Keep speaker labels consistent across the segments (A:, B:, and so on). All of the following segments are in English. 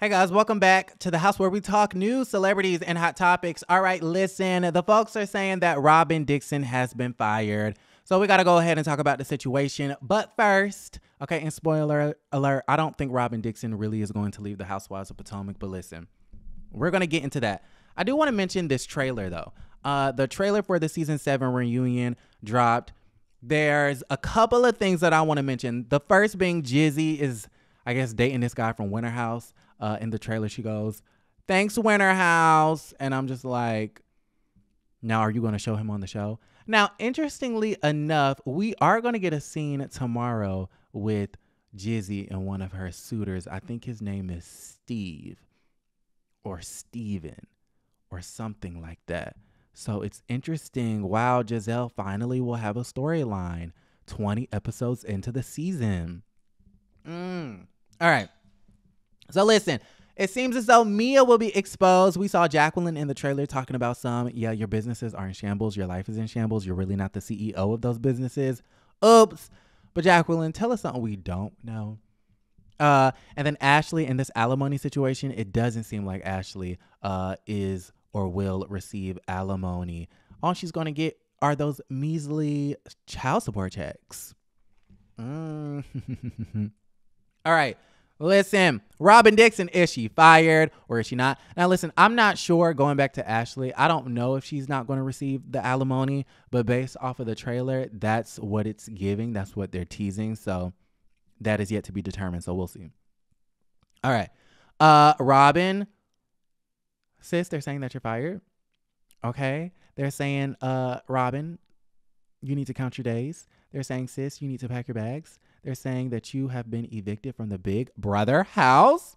A: Hey guys, welcome back to the house where we talk news, celebrities, and hot topics. All right, listen, the folks are saying that Robyn Dixon has been fired. So we got to go ahead and talk about the situation. But first, okay, and spoiler alert, I don't think Robyn Dixon really is going to leave the Housewives of Potomac, but listen, we're going to get into that. I do want to mention this trailer though. The trailer for the season 7 reunion dropped. There's a couple of things that I want to mention. The first being Jizzy is, I guess, dating this guy from Winter House. In the trailer, she goes, "Thanks, Winter House." And I'm just like, now are you going to show him on the show? Now, interestingly enough, we are going to get a scene tomorrow with Jizzy and one of her suitors. I think his name is Steve or Steven or something like that. So it's interesting. Wow, Giselle finally will have a storyline 20 episodes into the season. All right. So listen, it seems as though Mia will be exposed. We saw Jacqueline in the trailer talking about your businesses are in shambles. Your life is in shambles. You're really not the CEO of those businesses. Oops. But Jacqueline, tell us something we don't know. And then Ashley in this alimony situation, it doesn't seem like Ashley is or will receive alimony. All she's going to get are those measly child support checks. All right. Listen, Robyn Dixon, is she fired or is she not? Now, listen, I'm not sure, going back to Ashley, I don't know if she's not going to receive the alimony, but based off of the trailer, that's what it's giving. That's what they're teasing. So that is yet to be determined. So we'll see. All right. Robyn, sis, they're saying that you're fired. Okay. They're saying, Robyn, you need to count your days. They're saying, sis, you need to pack your bags. They're saying that you have been evicted from the Big Brother house.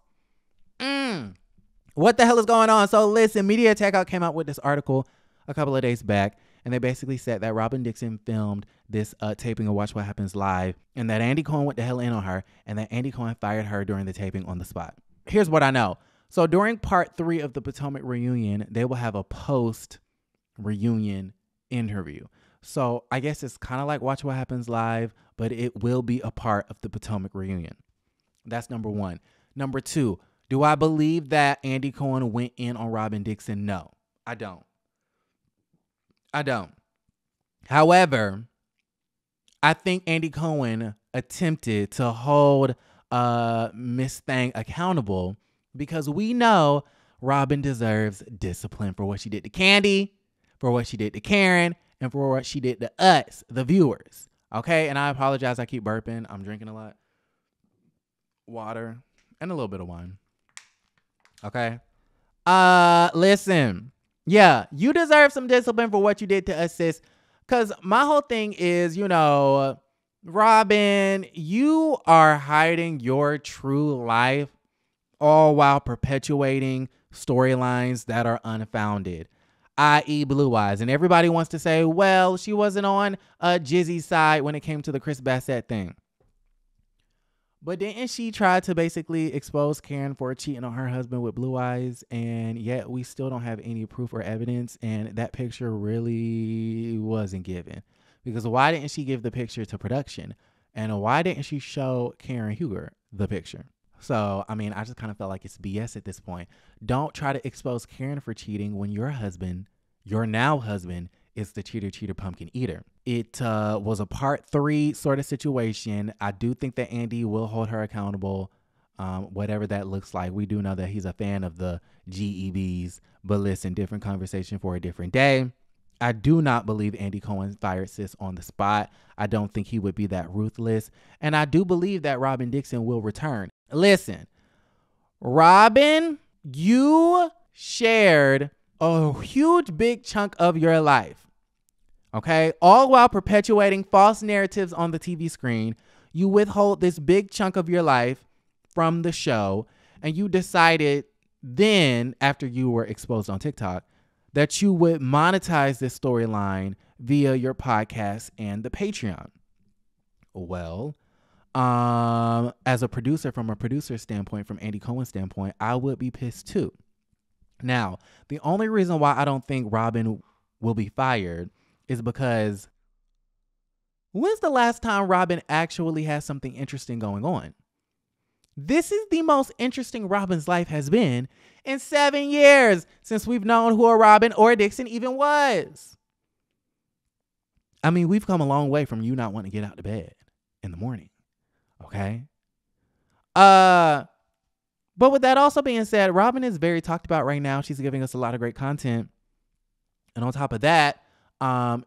A: What the hell is going on? So listen, Media Takeout came out with this article a couple of days back, and they basically said that Robyn Dixon filmed this taping of Watch What Happens Live, and that Andy Cohen went the hell in on her, and that Andy Cohen fired her during the taping on the spot. Here's what I know. So during part 3 of the Potomac reunion, they will have a post-reunion interview. So I guess it's kind of like Watch What Happens Live, but it will be a part of the Potomac reunion. That's number one. Number two, do I believe that Andy Cohen went in on Robyn Dixon? No, I don't. However, I think Andy Cohen attempted to hold Miss Thang accountable because we know Robyn deserves discipline for what she did to Candy, for what she did to Karen, and for what she did to us, the viewers. Okay? And I apologize. I keep burping. I'm drinking a lot. Water and a little bit of wine. Okay? Listen. Yeah, you deserve some discipline for what you did to us, sis. Because my whole thing is, Robyn, you are hiding your true life all while perpetuating storylines that are unfounded, i.e. Blue Eyes. And everybody wants to say, well, she wasn't on Jizzy's side when it came to the Chris Bassett thing. But didn't she try to basically expose Karen for cheating on her husband with Blue Eyes? And yet we still don't have any proof or evidence. And that picture really wasn't given. Because why didn't she give the picture to production? And why didn't she show Karen Huger the picture? So, I mean, I just kind of felt like it's BS at this point. Don't try to expose Karen for cheating when your husband, your now husband, is the cheater, pumpkin eater. It was a part 3 sort of situation. I do think that Andy will hold her accountable, whatever that looks like. We do know that he's a fan of the GEBs, but listen, different conversation for a different day. I do not believe Andy Cohen fired sis on the spot. I don't think he would be that ruthless. And I do believe that Robyn Dixon will return. Listen, Robyn, you shared a huge big chunk of your life, okay? All while perpetuating false narratives on the TV screen. You withhold this big chunk of your life from the show, and you decided then, after you were exposed on TikTok, that you would monetize this storyline via your podcast and the Patreon. Well, as a producer, from a producer's standpoint, from Andy Cohen's standpoint, I would be pissed too. Now, the only reason why I don't think Robyn will be fired is because when's the last time Robyn actually has something interesting going on? This is the most interesting Robyn's life has been in 7 years since we've known who a Robyn or a Dixon even was. I mean, we've come a long way from you not wanting to get out of bed in the morning. Okay? But with that also being said, Robyn is very talked about right now. She's giving us a lot of great content. And on top of that, I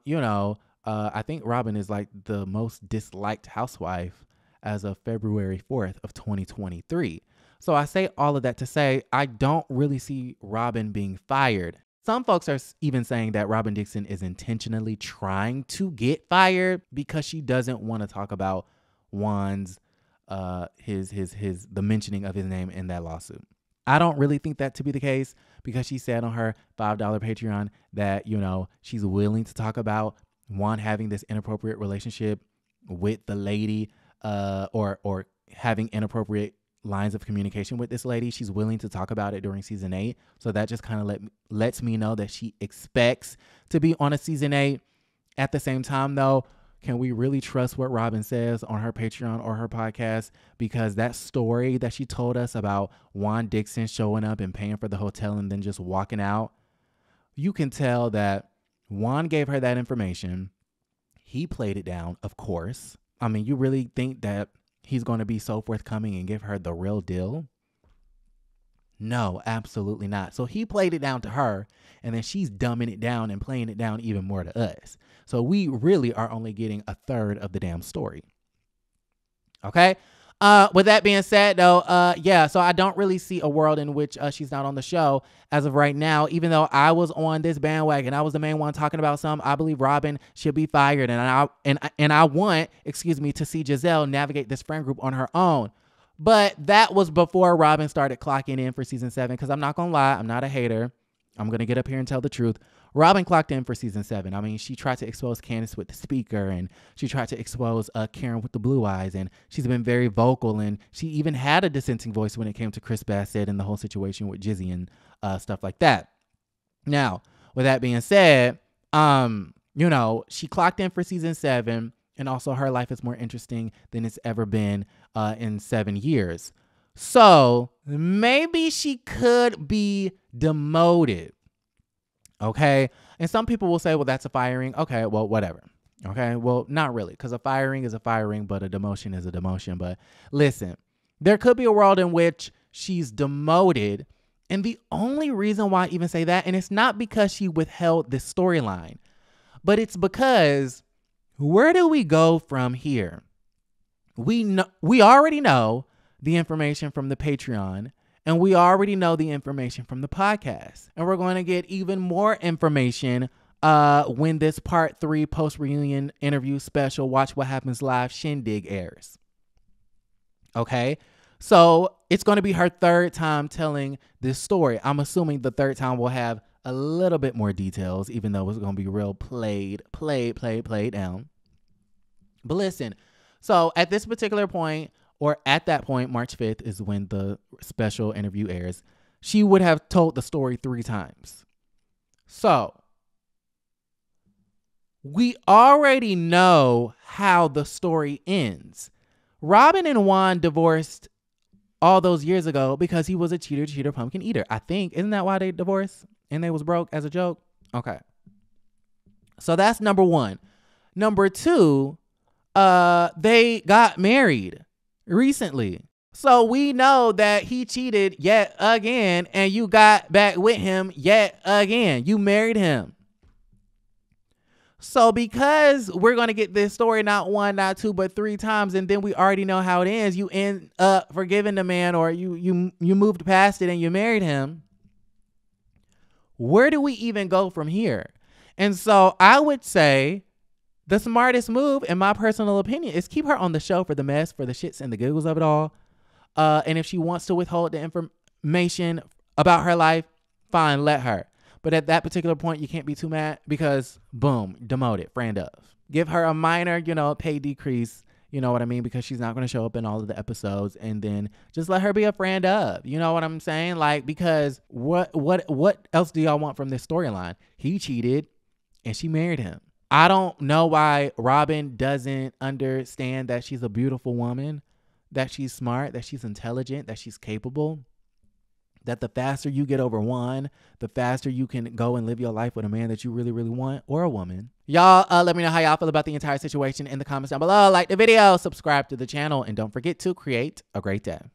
A: think Robyn is like the most disliked housewife as of February 4th of 2023. So I say all of that to say, I don't really see Robyn being fired. Some folks are even saying that Robyn Dixon is intentionally trying to get fired because she doesn't want to talk about Juan's, the mentioning of his name in that lawsuit. I don't really think that to be the case because she said on her $5 Patreon that, she's willing to talk about Juan having this inappropriate relationship with the lady, or having inappropriate lines of communication with this lady. She's willing to talk about it during season 8. So that just kind of lets me know that she expects to be on a season 8. At the same time, though, can we really trust what Robyn says on her Patreon or her podcast? Because that story that she told us about Juan Dixon showing up and paying for the hotel and then just walking out, you can tell that Juan gave her that information. He played it down, of course. I mean, you really think that he's going to be so forthcoming and give her the real deal? No, absolutely not. So he played it down to her, and then she's dumbing it down and playing it down even more to us. So we really are only getting a third of the damn story. Okay? With that being said, though, so I don't really see a world in which she's not on the show as of right now. Even though I was on this bandwagon, I was the main one talking about something. I believe Robyn should be fired, and I want, to see Giselle navigate this friend group on her own. But that was before Robyn started clocking in for season 7. Because I'm not gonna lie, I'm not a hater. I'm gonna get up here and tell the truth. Robyn clocked in for season 7. I mean, she tried to expose Candace with the speaker, and she tried to expose Karen with the blue eyes, and she's been very vocal, and she even had a dissenting voice when it came to Chris Bassett and the whole situation with Jizzy and stuff like that. Now, with that being said, she clocked in for season 7, and also her life is more interesting than it's ever been in 7 years. So maybe she could be demoted. Okay. And some people will say, well, that's a firing. Okay. Well, whatever. Okay. Well, not really, because a firing is a firing, but a demotion is a demotion. But listen, there could be a world in which she's demoted. And the only reason why I even say that, and it's not because she withheld this storyline, but it's because where do we go from here? We already know the information from the Patreon, and we already know the information from the podcast. And we're going to get even more information when this part 3 post-reunion interview special Watch What Happens Live shindig airs. Okay? So it's going to be her third time telling this story. I'm assuming the third time will have a little bit more details, even though it's going to be real played down. But listen, so at this particular point, or at that point, March 5th is when the special interview airs, she would have told the story 3 times. So we already know how the story ends. Robyn and Juan divorced all those years ago because he was a cheater, pumpkin eater. I think, isn't that why they divorced? And they was broke as a joke? Okay. So that's number 1. Number 2, they got married recently. So we know that he cheated yet again, and you got back with him yet again. You married him. So because we're going to get this story not 1, not 2, but 3 times, and then we already know how it ends, you end up forgiving the man, or you moved past it and you married him. Where do we even go from here? And so I would say the smartest move, in my personal opinion, is keep her on the show for the mess, for the shits and the giggles of it all. And if she wants to withhold the information about her life, fine, let her. But at that particular point, you can't be too mad because, boom, demoted, friend of. Give her a minor, pay decrease, you know what I mean? Because she's not going to show up in all of the episodes. And then just let her be a friend of, you know what I'm saying? Like, because what else do y'all want from this storyline? He cheated and she married him. I don't know why Robyn doesn't understand that she's a beautiful woman, that she's smart, that she's intelligent, that she's capable, that the faster you get over one, the faster you can go and live your life with a man that you really, really want, or a woman. Y'all, let me know how y'all feel about the entire situation in the comments down below. Like the video, subscribe to the channel, and don't forget to create a great day.